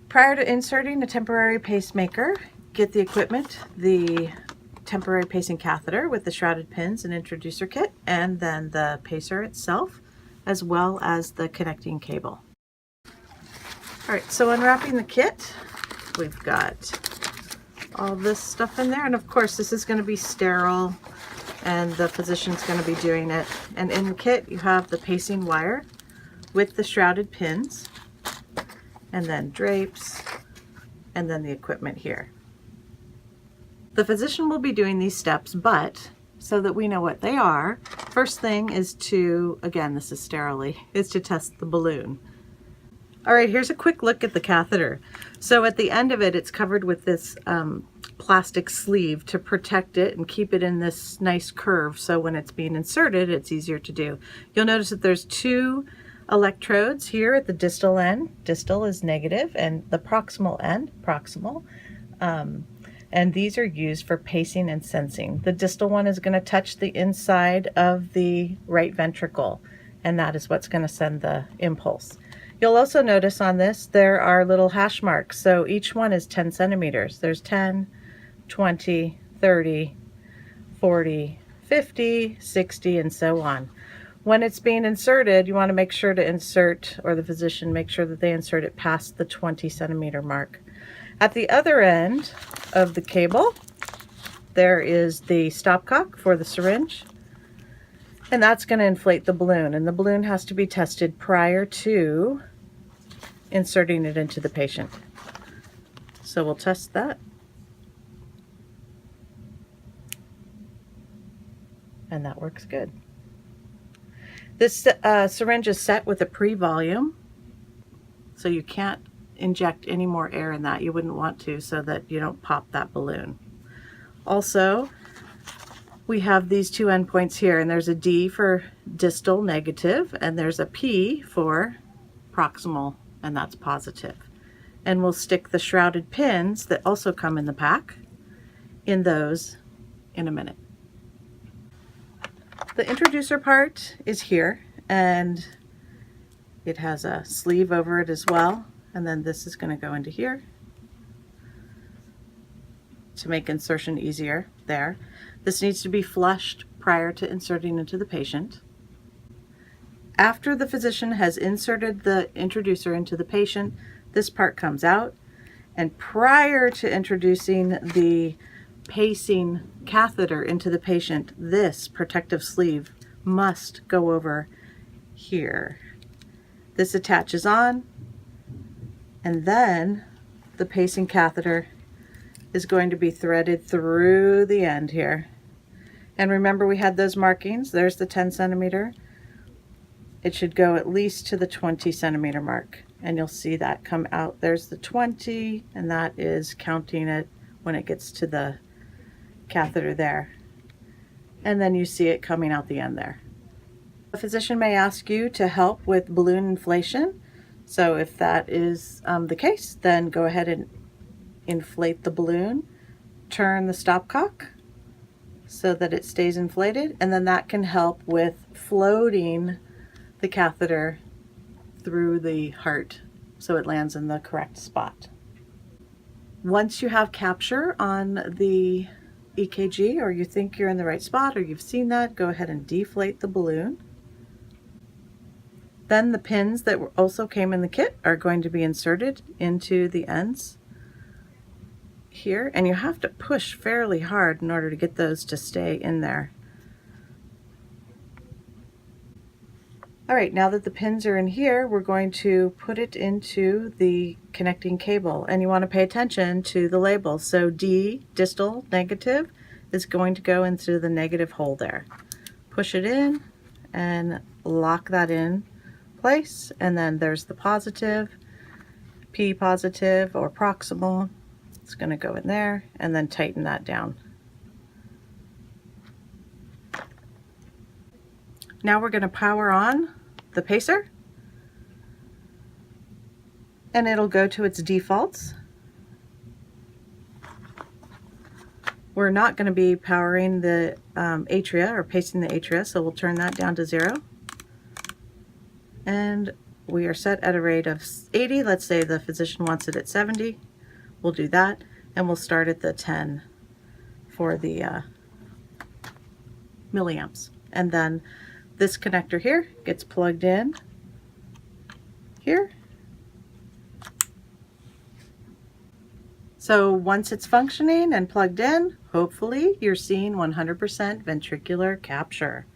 Prior to inserting a temporary pacemaker, get the equipment, the temporary pacing catheter with the shrouded pins and introducer kit, and then the pacer itself, as well as the connecting cable. All right, so unwrapping the kit, we've got all this stuff in there, and of course this is going to be sterile and the physician's going to be doing it. And in the kit you have the pacing wire with the shrouded pins, and then drapes, and then the equipment here. The physician will be doing these steps, but so that we know what they are, first thing is to, again, this is sterilely, is to test the balloon. All right, here's a quick look at the catheter. So at the end of it, it's covered with this plastic sleeve to protect it and keep it in this nice curve, so when it's being inserted, it's easier to do. You'll notice that there's two electrodes here at the distal end. Distal is negative, and the proximal end, proximal. And these are used for pacing and sensing. The distal one is going to touch the inside of the right ventricle, and that is what's going to send the impulse. You'll also notice on this there are little hash marks, so each one is 10 centimeters. There's 10, 20, 30, 40, 50, 60, and so on. When it's being inserted, you want to make sure to insert, or the physician make sure that they insert it past the 20 centimeter mark. At the other end of the cable, there is the stopcock for the syringe, and that's going to inflate the balloon, and the balloon has to be tested prior to inserting it into the patient. So we'll test that. And that works good. This syringe is set with a pre-volume, so you can't inject any more air in that. You wouldn't want to, so that you don't pop that balloon. Also, we have these two endpoints here, and there's a D for distal, negative, and there's a P for proximal, and that's positive. And we'll stick the shrouded pins that also come in the pack in those in a minute. The introducer part is here, and it has a sleeve over it as well. And then this is going to go into here to make insertion easier there. This needs to be flushed prior to inserting into the patient. After the physician has inserted the introducer into the patient, this part comes out. And prior to introducing the pacing catheter into the patient, this protective sleeve must go over here. This attaches on, and then the pacing catheter is going to be threaded through the end here. And remember, we had those markings. There's the 10 centimeter. It should go at least to the 20 centimeter mark. And you'll see that come out. There's the 20, and that is counting it when it gets to the catheter there. And then you see it coming out the end there. The physician may ask you to help with balloon inflation. So if that is the case, then go ahead and inflate the balloon, turn the stopcock so that it stays inflated, and then that can help with floating the catheter through the heart so it lands in the correct spot. Once you have capture on the EKG, or you think you're in the right spot, or you've seen that, go ahead and deflate the balloon. Then the pins that also came in the kit are going to be inserted into the ends here, and you have to push fairly hard in order to get those to stay in there. All right, now that the pins are in here, we're going to put it into the connecting cable, and you want to pay attention to the labels. So D, distal, negative, is going to go into the negative hole there. Push it in and lock that in place, and then there's the positive, P positive or proximal. It's going to go in there, and then tighten that down. Now we're going to power on the pacer, and it'll go to its defaults. We're not going to be powering the atria or pacing the atria, so we'll turn that down to 0. And we are set at a rate of 80. Let's say the physician wants it at 70. We'll do that, and we'll start at the 10 for the milliamps. And then this connector here gets plugged in here. So once it's functioning and plugged in, hopefully you're seeing 100% ventricular capture.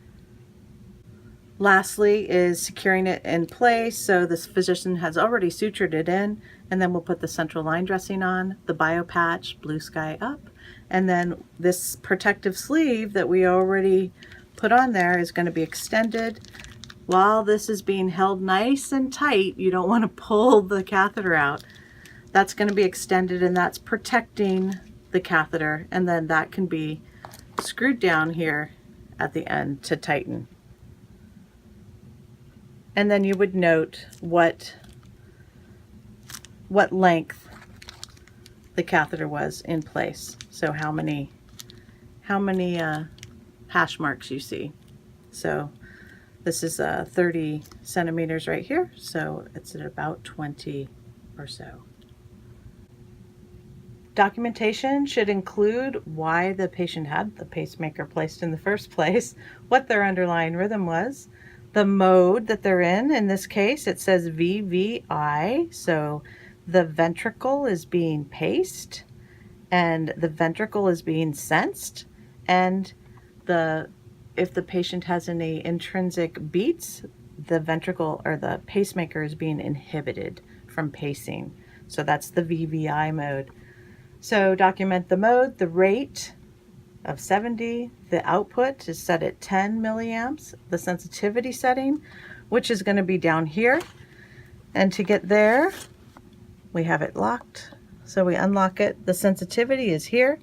Lastly is securing it in place. So this physician has already sutured it in, and then we'll put the central line dressing on, the bio patch, blue sky up, and then this protective sleeve that we already put on there is going to be extended. While this is being held nice and tight, you don't want to pull the catheter out. That's going to be extended, and that's protecting the catheter, and then that can be screwed down here at the end to tighten. And then you would note what length the catheter was in place. So how many hash marks you see. So this is 30 centimeters right here, so it's at about 20 or so. Documentation should include why the patient had the pacemaker placed in the first place, what their underlying rhythm was, the mode that they're in this case it says VVI, so the ventricle is being paced and the ventricle is being sensed, and if the patient has any intrinsic beats, the ventricle or the pacemaker is being inhibited from pacing. So that's the VVI mode. So document the mode, the rate of 70, the output is set at 10 milliamps, the sensitivity setting, which is going to be down here. And to get there, we have it locked. So we unlock it. The sensitivity is here,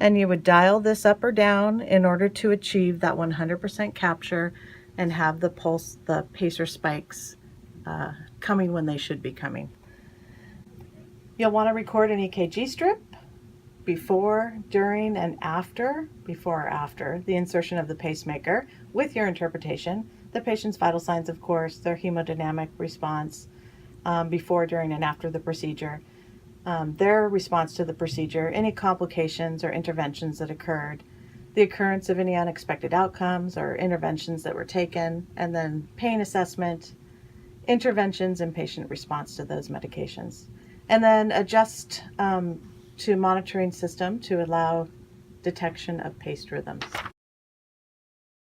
and you would dial this up or down in order to achieve that 100% capture and have the pulse, the pacer spikes coming when they should be coming. You'll want to record an EKG strip before, during, and after the insertion of the pacemaker with your interpretation, the patient's vital signs, of course, their hemodynamic response before, during, and after the procedure, their response to the procedure, any complications or interventions that occurred, the occurrence of any unexpected outcomes or interventions that were taken, and then pain assessment, interventions, and patient response to those medications. And then adjust to monitoring system to allow detection of paced rhythms.